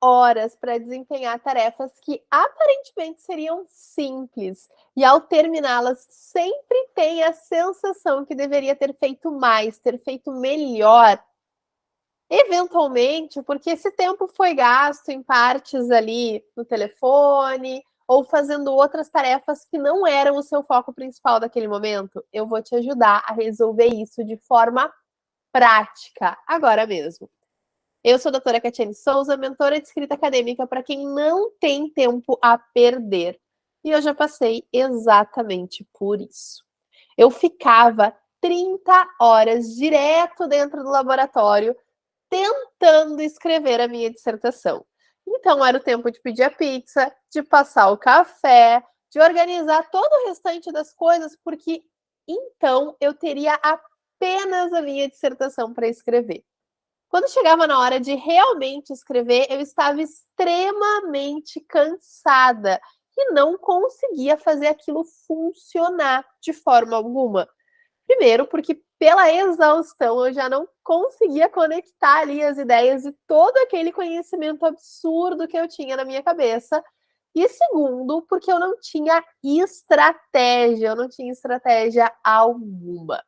horas para desempenhar tarefas que aparentemente seriam simples. E ao terminá-las, sempre tem a sensação que deveria ter feito mais, ter feito melhor. Eventualmente, porque esse tempo foi gasto em partes ali no telefone ou fazendo outras tarefas que não eram o seu foco principal daquele momento, eu vou te ajudar a resolver isso de forma prática, agora mesmo. Eu sou a doutora Catiane Souza, mentora de escrita acadêmica para quem não tem tempo a perder. E eu já passei exatamente por isso. Eu ficava 30 horas direto dentro do laboratório tentando escrever a minha dissertação. Então, era o tempo de pedir a pizza, de passar o café, de organizar todo o restante das coisas, porque então eu teria apenas a minha dissertação para escrever. Quando chegava na hora de realmente escrever, eu estava extremamente cansada e não conseguia fazer aquilo funcionar de forma alguma. Primeiro, porque pela exaustão eu já não conseguia conectar ali as ideias e todo aquele conhecimento absurdo que eu tinha na minha cabeça. E segundo, porque eu não tinha estratégia alguma.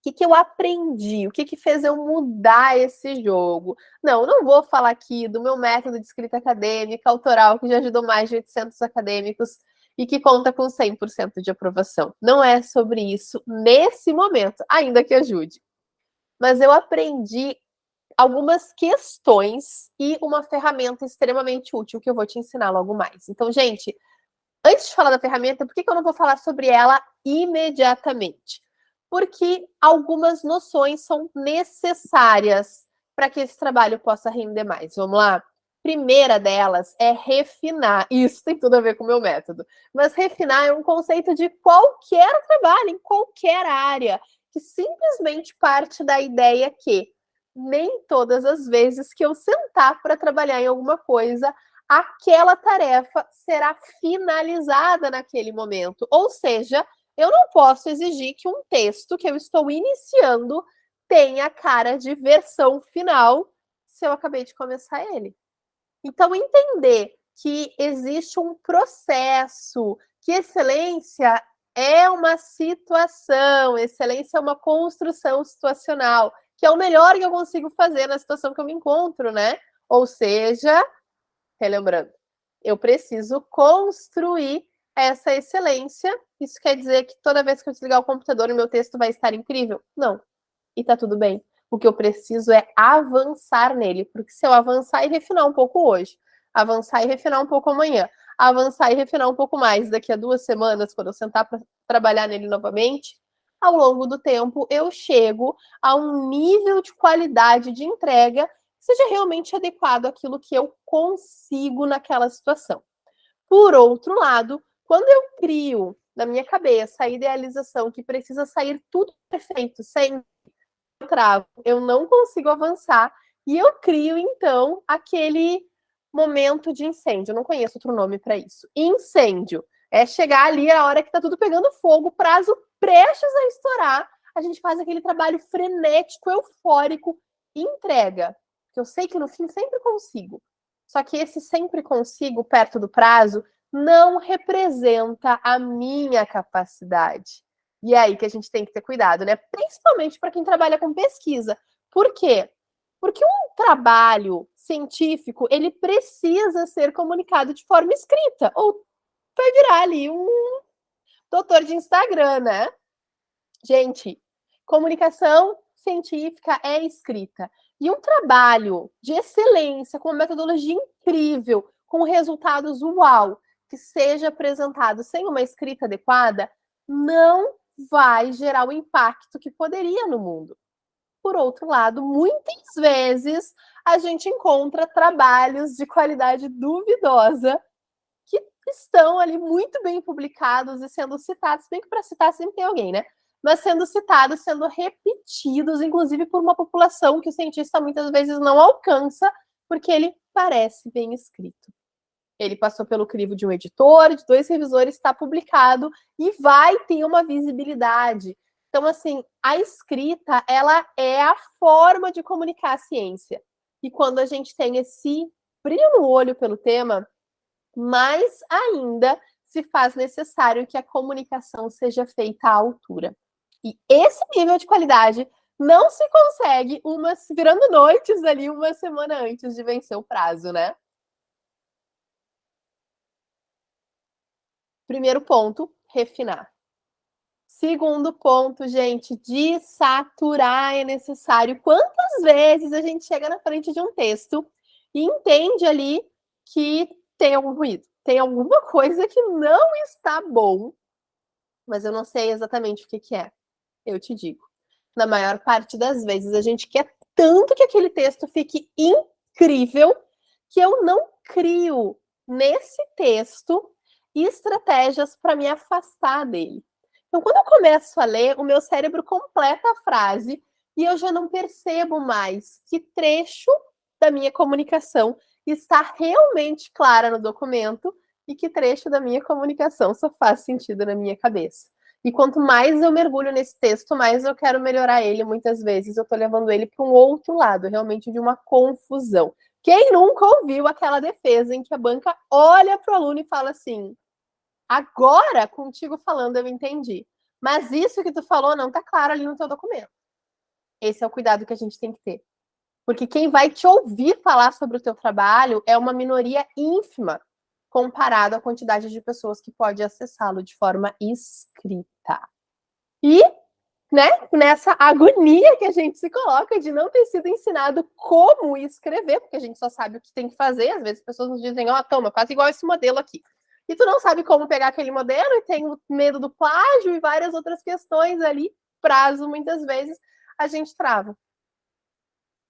O que eu aprendi? O que fez eu mudar esse jogo? Não vou falar aqui do meu método de escrita acadêmica autoral, que já ajudou mais de 800 acadêmicos e que conta com 100% de aprovação. Não é sobre isso nesse momento, ainda que ajude. Mas eu aprendi algumas questões e uma ferramenta extremamente útil que eu vou te ensinar logo mais. Então, gente, antes de falar da ferramenta, por que eu não vou falar sobre ela imediatamente? Porque algumas noções são necessárias para que esse trabalho possa render mais. Vamos lá? Primeira delas é refinar. Isso tem tudo a ver com o meu método. Mas refinar é um conceito de qualquer trabalho, em qualquer área, que simplesmente parte da ideia que nem todas as vezes que eu sentar para trabalhar em alguma coisa, aquela tarefa será finalizada naquele momento. Ou seja, eu não posso exigir que um texto que eu estou iniciando tenha cara de versão final se eu acabei de começar ele. Então, entender que existe um processo, que excelência é uma situação, excelência é uma construção situacional, que é o melhor que eu consigo fazer na situação que eu me encontro, né? Ou seja, relembrando, eu preciso construir essa excelência. Isso quer dizer que toda vez que eu desligar o computador, o meu texto vai estar incrível? Não. E tá tudo bem. O que eu preciso é avançar nele, porque se eu avançar e refinar um pouco hoje, avançar e refinar um pouco amanhã, avançar e refinar um pouco mais daqui a 2 semanas, quando eu sentar para trabalhar nele novamente, ao longo do tempo eu chego a um nível de qualidade de entrega que seja realmente adequado àquilo que eu consigo naquela situação. Por outro lado, quando eu crio na minha cabeça a idealização que precisa sair tudo perfeito, sem travo, eu não consigo avançar e eu crio então aquele momento de incêndio. Eu não conheço outro nome para isso. Incêndio é chegar ali a hora que está tudo pegando fogo, prazo prestes a estourar, a gente faz aquele trabalho frenético, eufórico e entrega. Eu sei que no fim sempre consigo. Só que esse sempre consigo perto do prazo não representa a minha capacidade. E é aí que a gente tem que ter cuidado, né? Principalmente para quem trabalha com pesquisa. Por quê? Porque um trabalho científico, ele precisa ser comunicado de forma escrita, ou vai virar ali um doutor de Instagram, né? Gente, comunicação científica é escrita. E um trabalho de excelência, com uma metodologia incrível, com resultados uau, que seja apresentado sem uma escrita adequada, não vai gerar o impacto que poderia no mundo. Por outro lado, muitas vezes a gente encontra trabalhos de qualidade duvidosa que estão ali muito bem publicados e sendo citados, bem que para citar sempre tem alguém, né? Mas sendo citados, sendo repetidos, inclusive por uma população que o cientista muitas vezes não alcança, porque ele parece bem escrito. Ele passou pelo crivo de um editor, de 2 revisores, está publicado e vai ter uma visibilidade. Então, assim, a escrita, ela é a forma de comunicar a ciência. E quando a gente tem esse brilho no olho pelo tema, mais ainda se faz necessário que a comunicação seja feita à altura. E esse nível de qualidade não se consegue virando noites ali uma semana antes de vencer o prazo, né? Primeiro ponto, refinar. Segundo ponto, gente, desaturar é necessário. Quantas vezes a gente chega na frente de um texto e entende ali que tem algum ruído, tem alguma coisa que não está bom, mas eu não sei exatamente o que que é. Eu te digo. Na maior parte das vezes, a gente quer tanto que aquele texto fique incrível que eu não crio nesse texto estratégias para me afastar dele. Então, quando eu começo a ler, o meu cérebro completa a frase e eu já não percebo mais que trecho da minha comunicação está realmente clara no documento e que trecho da minha comunicação só faz sentido na minha cabeça. E quanto mais eu mergulho nesse texto, mais eu quero melhorar ele. Muitas vezes eu estou levando ele para um outro lado, realmente de uma confusão. Quem nunca ouviu aquela defesa em que a banca olha para o aluno e fala assim: agora, contigo falando, eu entendi. Mas isso que tu falou não está claro ali no teu documento. Esse é o cuidado que a gente tem que ter. Porque quem vai te ouvir falar sobre o teu trabalho é uma minoria ínfima comparado à quantidade de pessoas que pode acessá-lo de forma escrita. E, né, nessa agonia que a gente se coloca de não ter sido ensinado como escrever, porque a gente só sabe o que tem que fazer, às vezes as pessoas nos dizem, ó, toma, faz igual esse modelo aqui. E tu não sabe como pegar aquele modelo e tem o medo do plágio e várias outras questões ali, prazo, muitas vezes, a gente trava.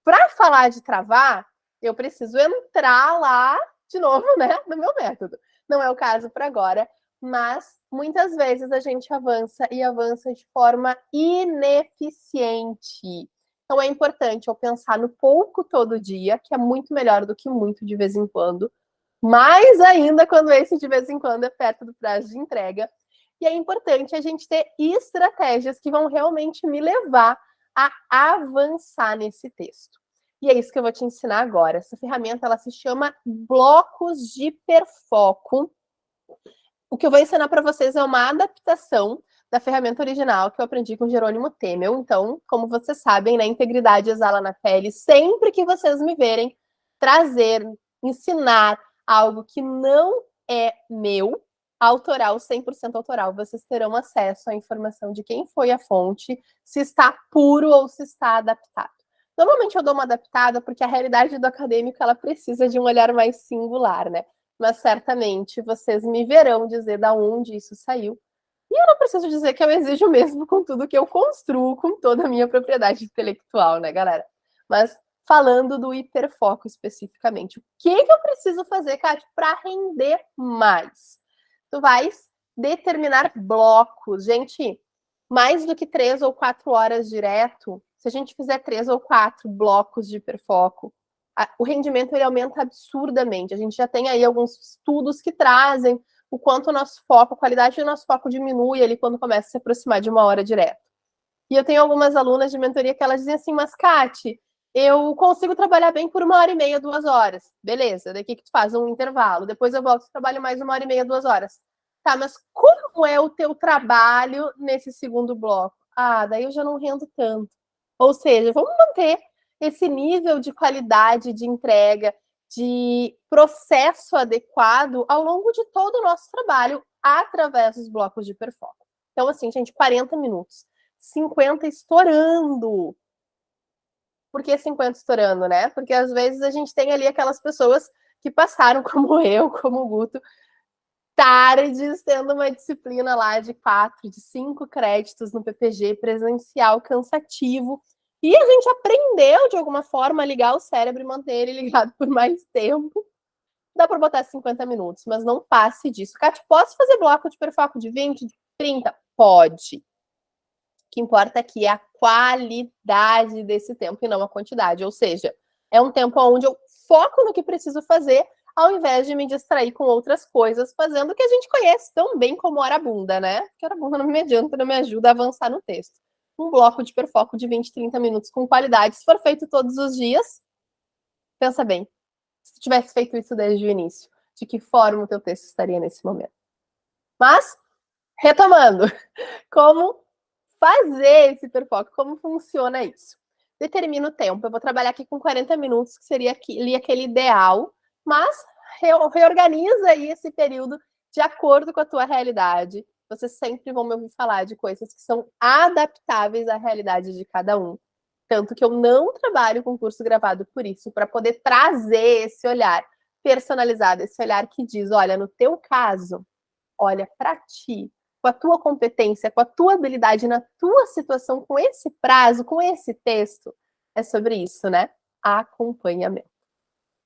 Para falar de travar, eu preciso entrar lá de novo, né, no meu método. Não é o caso para agora, mas muitas vezes a gente avança e avança de forma ineficiente. Então é importante eu pensar no pouco todo dia, que é muito melhor do que muito de vez em quando, mais ainda quando esse de vez em quando é perto do prazo de entrega. E é importante a gente ter estratégias que vão realmente me levar a avançar nesse texto. E é isso que eu vou te ensinar agora. Essa ferramenta ela se chama blocos de hiperfoco. O que eu vou ensinar para vocês é uma adaptação da ferramenta original que eu aprendi com Jerônimo Temel. Então, como vocês sabem, na integridade exala na pele, sempre que vocês me verem trazer, ensinar algo que não é meu, autoral, 100% autoral, vocês terão acesso à informação de quem foi a fonte, se está puro ou se está adaptado. Normalmente eu dou uma adaptada porque a realidade do acadêmico ela precisa de um olhar mais singular, né? Mas certamente vocês me verão dizer da onde isso saiu. E eu não preciso dizer que eu exijo mesmo com tudo que eu construo, com toda a minha propriedade intelectual, né, galera? Mas falando do hiperfoco especificamente, o que eu preciso fazer, Kátia, para render mais? Tu vais determinar blocos. Gente, mais do que 3 ou 4 horas direto, se a gente fizer 3 ou 4 blocos de hiperfoco, o rendimento ele aumenta absurdamente. A gente já tem aí alguns estudos que trazem o quanto o nosso foco, a qualidade do nosso foco diminui ali quando começa a se aproximar de uma hora direto. E eu tenho algumas alunas de mentoria que elas dizem assim, mas Kati, eu consigo trabalhar bem por 1h30, 2 horas. Beleza, daqui que tu faz um intervalo. Depois eu volto e trabalho mais 1h30, 2 horas. Tá, mas como é o teu trabalho nesse segundo bloco? Ah, daí eu já não rendo tanto. Ou seja, vamos manter esse nível de qualidade de entrega, de processo adequado ao longo de todo o nosso trabalho através dos blocos de hiperfoco. Então, assim, gente, 40 minutos. 50 estourando. Por que 50 estourando, né? Porque às vezes a gente tem ali aquelas pessoas que passaram, como eu, como o Guto, tardes tendo uma disciplina lá de 4, de 5 créditos no PPG presencial cansativo. E a gente aprendeu, de alguma forma, a ligar o cérebro e manter ele ligado por mais tempo. Dá para botar 50 minutos, mas não passe disso. Cátia, posso fazer bloco de hiperfoco de 20, de 30? Pode. O que importa aqui é a qualidade desse tempo e não a quantidade. Ou seja, é um tempo onde eu foco no que preciso fazer, ao invés de me distrair com outras coisas, fazendo o que a gente conhece tão bem como hora bunda, né? Porque hora bunda não me adianta, não me ajuda a avançar no texto. Um bloco de hiperfoco de 20, 30 minutos com qualidade, se for feito todos os dias, Pensa bem, se tu tivesse feito isso desde o início, de que forma o teu texto estaria nesse momento? Mas, retomando, como fazer esse hiperfoco? Como funciona isso? Determina o tempo. Eu vou trabalhar aqui com 40 minutos, que seria aquele ideal, mas reorganiza aí esse período de acordo com a tua realidade. Vocês sempre vão me ouvir falar de coisas que são adaptáveis à realidade de cada um. Tanto que eu não trabalho com curso gravado por isso, para poder trazer esse olhar personalizado, esse olhar que diz, olha, no teu caso, olha, para ti, com a tua competência, com a tua habilidade, na tua situação, com esse prazo, com esse texto, é sobre isso, né? Acompanhamento.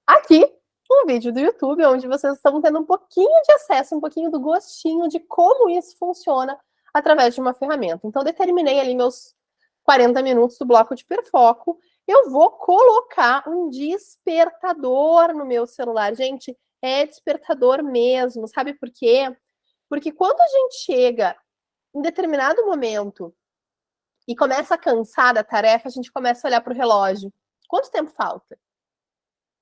Aqui, um vídeo do YouTube, onde vocês estão tendo um pouquinho de acesso, um pouquinho do gostinho de como isso funciona através de uma ferramenta. Então, determinei ali meus 40 minutos do bloco de hiperfoco. Eu vou colocar um despertador no meu celular. Gente, é despertador mesmo. Sabe por quê? Porque quando a gente chega em determinado momento e começa a cansar da tarefa, a gente começa a olhar para o relógio. Quanto tempo falta?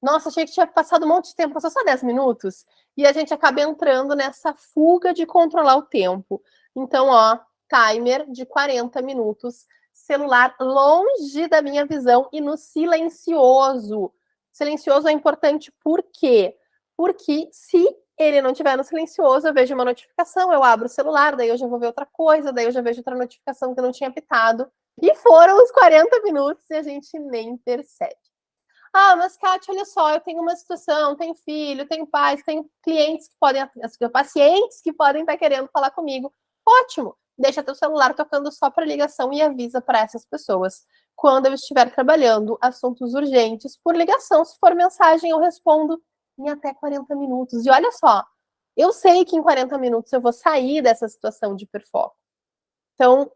Nossa, achei que tinha passado um monte de tempo, passou só 10 minutos. E a gente acaba entrando nessa fuga de controlar o tempo. Então, ó, timer de 40 minutos, celular longe da minha visão e no silencioso. Silencioso é importante por quê? Porque se ele não estiver no silencioso, eu vejo uma notificação, eu abro o celular, daí eu já vou ver outra coisa, daí eu já vejo outra notificação que eu não tinha pitado. E foram os 40 minutos e a gente nem percebe. Ah, mas Kátia, olha só, eu tenho uma situação, tenho filho, tenho pais, tenho clientes que podem, pacientes que podem estar querendo falar comigo. Ótimo, deixa teu celular tocando só para ligação e avisa para essas pessoas. Quando eu estiver trabalhando assuntos urgentes por ligação, se for mensagem, eu respondo em até 40 minutos. E olha só, eu sei que em 40 minutos eu vou sair dessa situação de hiperfoco. Então,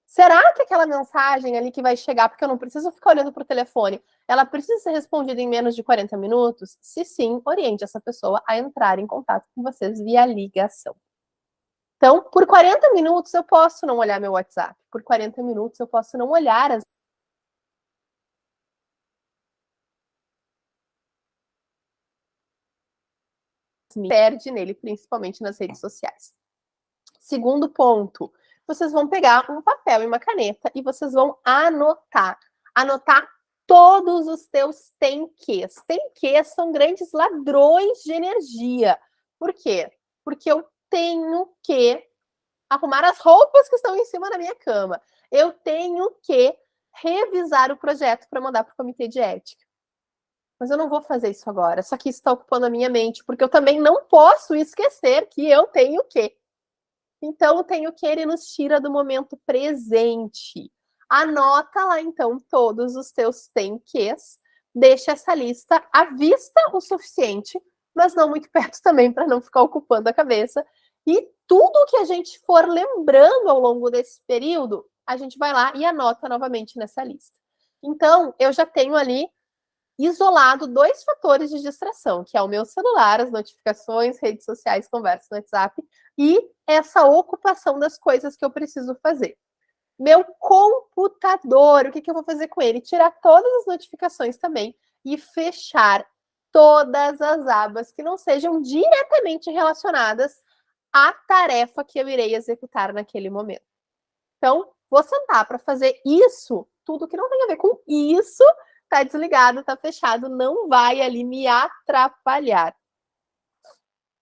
será que aquela mensagem ali que vai chegar, porque eu não preciso ficar olhando para o telefone, ela precisa ser respondida em menos de 40 minutos? Se sim, oriente essa pessoa a entrar em contato com vocês via ligação. Então, por 40 minutos eu posso não olhar meu WhatsApp. Por 40 minutos eu posso não olhar as perde nele, principalmente nas redes sociais. Segundo ponto, vocês vão pegar um papel e uma caneta e vocês vão anotar. Anotar todos os teus tem quês. Tem quês são grandes ladrões de energia. Por quê? Porque eu tenho que arrumar as roupas que estão em cima da minha cama. Eu tenho que revisar o projeto para mandar para o comitê de ética. Mas eu não vou fazer isso agora. Só que isso está ocupando a minha mente, porque eu também não posso esquecer que eu tenho que. Então, o tenho que ele nos tira do momento presente. Anota lá, então, todos os teus tem quês. Deixa essa lista à vista o suficiente, mas não muito perto também, para não ficar ocupando a cabeça. E tudo que a gente for lembrando ao longo desse período, a gente vai lá e anota novamente nessa lista. Então, eu já tenho ali isolado 2 fatores de distração, que é o meu celular, as notificações, redes sociais, conversas no WhatsApp, e essa ocupação das coisas que eu preciso fazer. Meu computador, o que eu vou fazer com ele? Tirar todas as notificações também e fechar todas as abas que não sejam diretamente relacionadas à tarefa que eu irei executar naquele momento. Então, vou sentar para fazer isso, tudo que não tem a ver com isso, tá desligado, tá fechado, não vai ali me atrapalhar.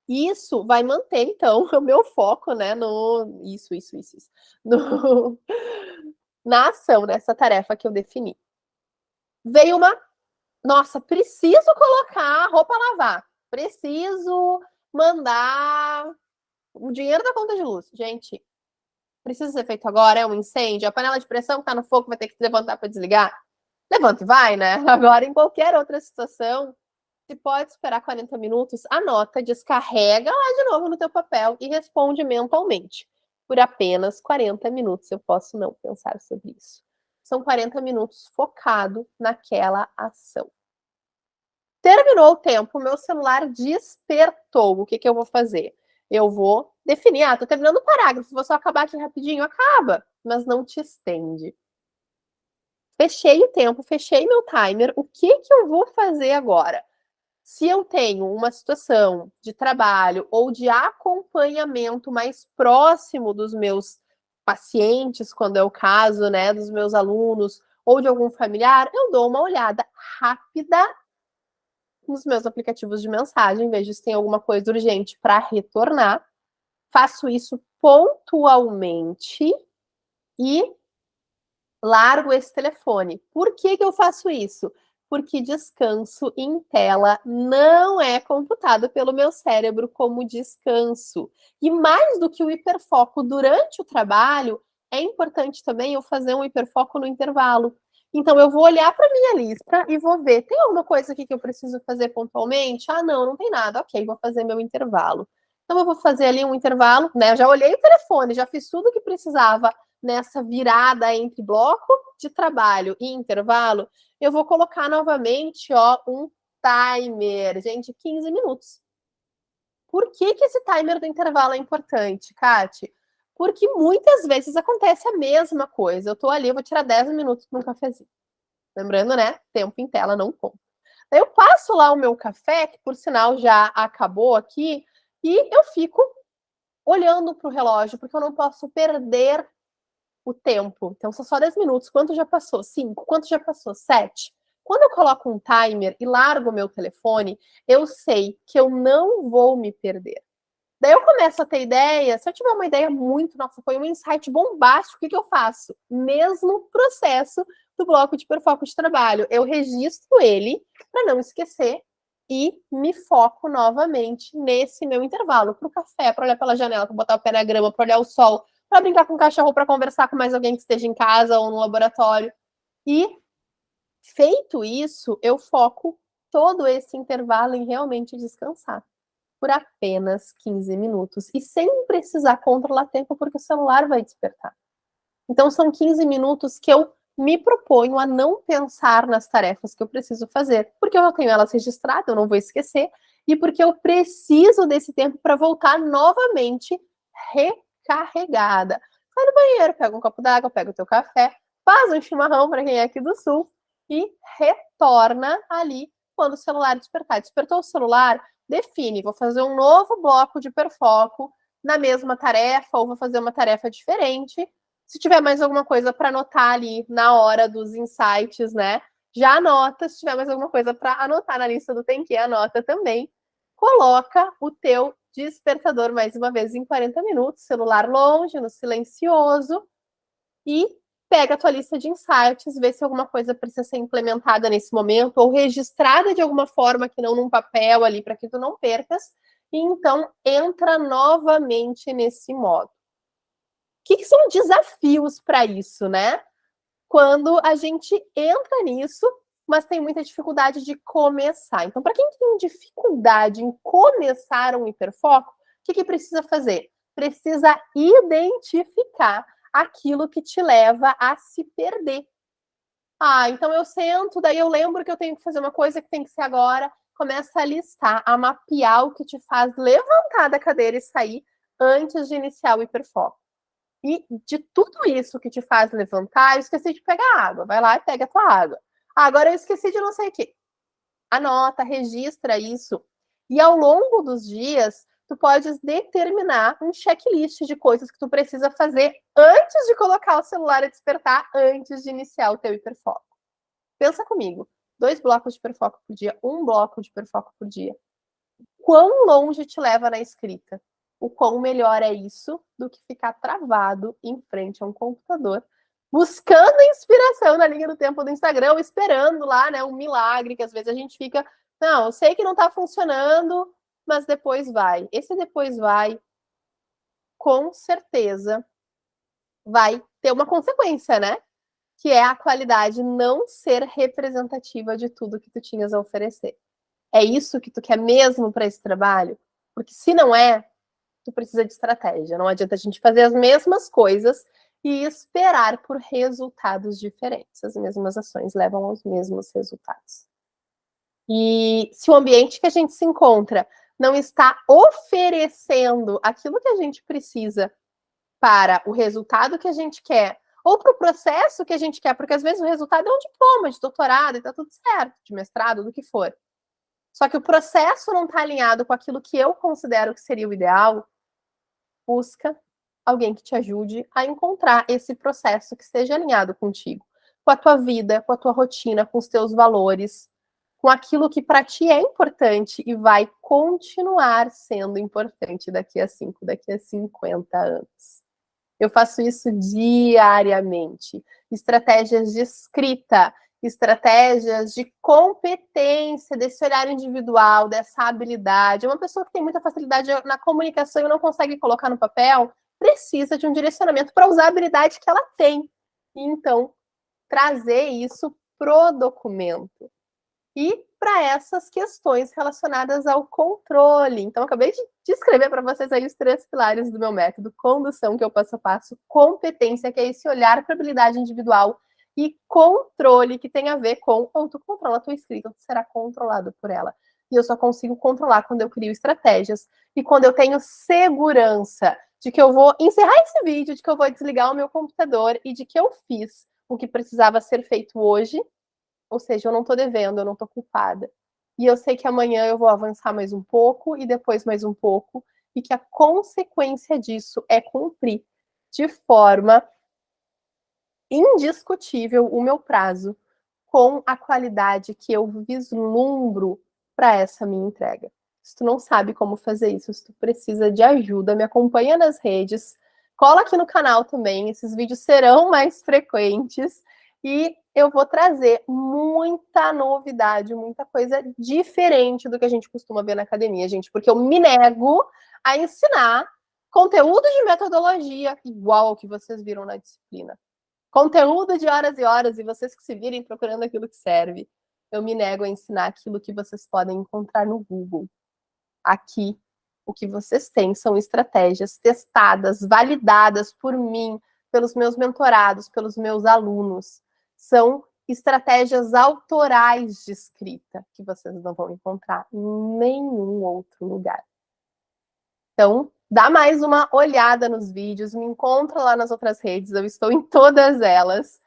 Isso vai manter, então, o meu foco, né, no isso. No, na ação, nessa tarefa que eu defini. Veio uma, nossa, preciso colocar a roupa a lavar, preciso mandar o dinheiro da conta de luz. Gente, precisa ser feito agora, é um incêndio, a panela de pressão que tá no fogo vai ter que levantar para desligar. Levanta e vai, né? Agora, em qualquer outra situação, se pode esperar 40 minutos, anota, descarrega lá de novo no teu papel e responde mentalmente. Por apenas 40 minutos eu posso não pensar sobre isso. São 40 minutos focado naquela ação. Terminou o tempo, meu celular despertou. O que eu vou fazer? Eu vou definir, tô terminando o parágrafo, vou só acabar aqui rapidinho, acaba, mas não te estende. fechei o tempo, fechei meu timer, o que eu vou fazer agora? Se eu tenho uma situação de trabalho ou de acompanhamento mais próximo dos meus pacientes, quando é o caso, né, dos meus alunos ou de algum familiar, eu dou uma olhada rápida nos meus aplicativos de mensagem, vejo se tem alguma coisa urgente para retornar. Faço isso pontualmente e largo esse telefone. Por que eu faço isso? Porque descanso em tela não é computado pelo meu cérebro como descanso. E mais do que o hiperfoco durante o trabalho, é importante também eu fazer um hiperfoco no intervalo. Então, eu vou olhar para a minha lista e vou ver, tem alguma coisa aqui que eu preciso fazer pontualmente? Ah, não, não tem nada. Ok, vou fazer meu intervalo. Então, eu vou fazer ali um intervalo, né? Eu já olhei o telefone, já fiz tudo o que precisava nessa virada entre bloco de trabalho e intervalo, eu vou colocar novamente, ó, um timer, gente, 15 minutos. Por que esse timer do intervalo é importante, Kati? Porque muitas vezes acontece a mesma coisa. Eu tô ali, eu vou tirar 10 minutos para um cafezinho. Lembrando, né? Tempo em tela não conta. Eu passo lá o meu café, que por sinal já acabou aqui, e eu fico olhando para o relógio, porque eu não posso perder o tempo. Então, são só 10 minutos. Quanto já passou? 5. Quanto já passou? 7. Quando eu coloco um timer e largo o meu telefone, eu sei que eu não vou me perder. Daí eu começo a ter ideia. Se eu tiver uma ideia muito, nossa, foi um insight bombástico, o que eu faço? Mesmo processo do bloco de hiperfoco de trabalho. Eu registro ele para não esquecer e me foco novamente nesse meu intervalo. Para o café, para olhar pela janela, para botar o pé na grama, para olhar o sol, para brincar com o cachorro, para conversar com mais alguém que esteja em casa ou no laboratório. E, feito isso, eu foco todo esse intervalo em realmente descansar por apenas 15 minutos e sem precisar controlar tempo, porque o celular vai despertar. Então, são 15 minutos que eu me proponho a não pensar nas tarefas que eu preciso fazer, porque eu já tenho elas registradas, eu não vou esquecer, e porque eu preciso desse tempo para voltar novamente recarregada. Vai no banheiro, pega um copo d'água, pega o teu café, faz um chimarrão para quem é aqui do sul e retorna ali quando o celular despertar. Despertou o celular, define, vou fazer um novo bloco de hiperfoco na mesma tarefa ou vou fazer uma tarefa diferente. Se tiver mais alguma coisa para anotar ali na hora dos insights, né? Já anota. Se tiver mais alguma coisa para anotar na lista do Tem Que, anota também. Coloca o teu despertador mais uma vez em 40 minutos, celular longe, no silencioso, e pega a tua lista de insights, vê se alguma coisa precisa ser implementada nesse momento ou registrada de alguma forma que não num papel ali para que tu não percas, e então entra novamente nesse modo. O que são desafios para isso, né? Quando a gente entra nisso, mas tem muita dificuldade de começar. Então, para quem tem dificuldade em começar um hiperfoco, o que precisa fazer? Precisa identificar aquilo que te leva a se perder. Ah, então eu sento, daí eu lembro que eu tenho que fazer uma coisa que tem que ser agora. Começa a listar, a mapear o que te faz levantar da cadeira e sair antes de iniciar o hiperfoco. E de tudo isso que te faz levantar, eu esqueci de pegar água. Vai lá e pega a tua água. Ah, agora eu esqueci de não sei o quê. Anota, registra isso. E ao longo dos dias, tu podes determinar um checklist de coisas que tu precisa fazer antes de colocar o celular a despertar, antes de iniciar o teu hiperfoco. Pensa comigo. 2 blocos de hiperfoco por dia, 1 bloco de hiperfoco por dia. Quão longe te leva na escrita? O quão melhor é isso do que ficar travado em frente a um computador, buscando inspiração na linha do tempo do Instagram, esperando lá, né, um milagre, que às vezes a gente fica, não, eu sei que não tá funcionando, mas depois vai. Esse depois vai, com certeza, vai ter uma consequência, né? Que é a qualidade não ser representativa de tudo que tu tinhas a oferecer. É isso que tu quer mesmo para esse trabalho? Porque se não é, tu precisa de estratégia. Não adianta a gente fazer as mesmas coisas e esperar por resultados diferentes. As mesmas ações levam aos mesmos resultados. E se o ambiente que a gente se encontra não está oferecendo aquilo que a gente precisa para o resultado que a gente quer, ou para o processo que a gente quer, porque às vezes o resultado é um diploma de doutorado e tá tudo certo, de mestrado, do que for. Só que o processo não está alinhado com aquilo que eu considero que seria o ideal, busca alguém que te ajude a encontrar esse processo que esteja alinhado contigo, com a tua vida, com a tua rotina, com os teus valores, com aquilo que para ti é importante e vai continuar sendo importante daqui a 5, daqui a 50 anos. Eu faço isso diariamente. Estratégias de escrita, estratégias de competência, desse olhar individual, dessa habilidade. Uma pessoa que tem muita facilidade na comunicação e não consegue colocar no papel, precisa de um direcionamento para usar a habilidade que ela tem. E, então, trazer isso pro documento. E para essas questões relacionadas ao controle. Então, acabei de descrever para vocês aí os 3 pilares do meu método: condução, que é o passo a passo; competência, que é esse olhar para a habilidade individual; e controle, que tem a ver com, ou tu controla a tua escrita, ou tu será controlado por ela. E eu só consigo controlar quando eu crio estratégias e quando eu tenho segurança de que eu vou encerrar esse vídeo, de que eu vou desligar o meu computador e de que eu fiz o que precisava ser feito hoje. Ou seja, eu não estou devendo, eu não estou culpada. E eu sei que amanhã eu vou avançar mais um pouco e depois mais um pouco, e que a consequência disso é cumprir de forma indiscutível o meu prazo com a qualidade que eu vislumbro para essa minha entrega. Se tu não sabe como fazer isso, se tu precisa de ajuda, me acompanha nas redes, cola aqui no canal também, esses vídeos serão mais frequentes e eu vou trazer muita novidade, muita coisa diferente do que a gente costuma ver na academia, gente, porque eu me nego a ensinar conteúdo de metodologia igual ao que vocês viram na disciplina. Conteúdo de horas e horas, e vocês que se virem procurando aquilo que serve. Eu me nego a ensinar aquilo que vocês podem encontrar no Google. Aqui, o que vocês têm são estratégias testadas, validadas por mim, pelos meus mentorados, pelos meus alunos. São estratégias autorais de escrita que vocês não vão encontrar em nenhum outro lugar. Então, dá mais uma olhada nos vídeos, me encontra lá nas outras redes, eu estou em todas elas.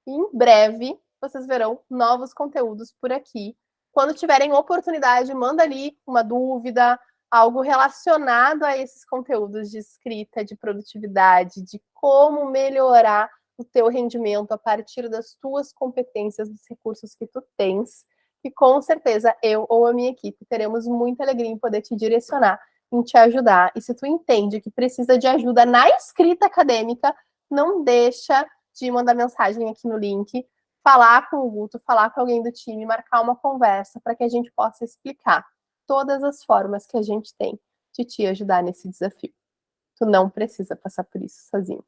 E em breve, vocês verão novos conteúdos por aqui. Quando tiverem oportunidade, manda ali uma dúvida, algo relacionado a esses conteúdos de escrita, de produtividade, de como melhorar o teu rendimento a partir das tuas competências, dos recursos que tu tens. E com certeza eu ou a minha equipe teremos muita alegria em poder te direcionar, em te ajudar. E se tu entende que precisa de ajuda na escrita acadêmica, não deixa de mandar mensagem aqui no link, falar com o Guto, falar com alguém do time, marcar uma conversa para que a gente possa explicar todas as formas que a gente tem de te ajudar nesse desafio. Tu não precisa passar por isso sozinho.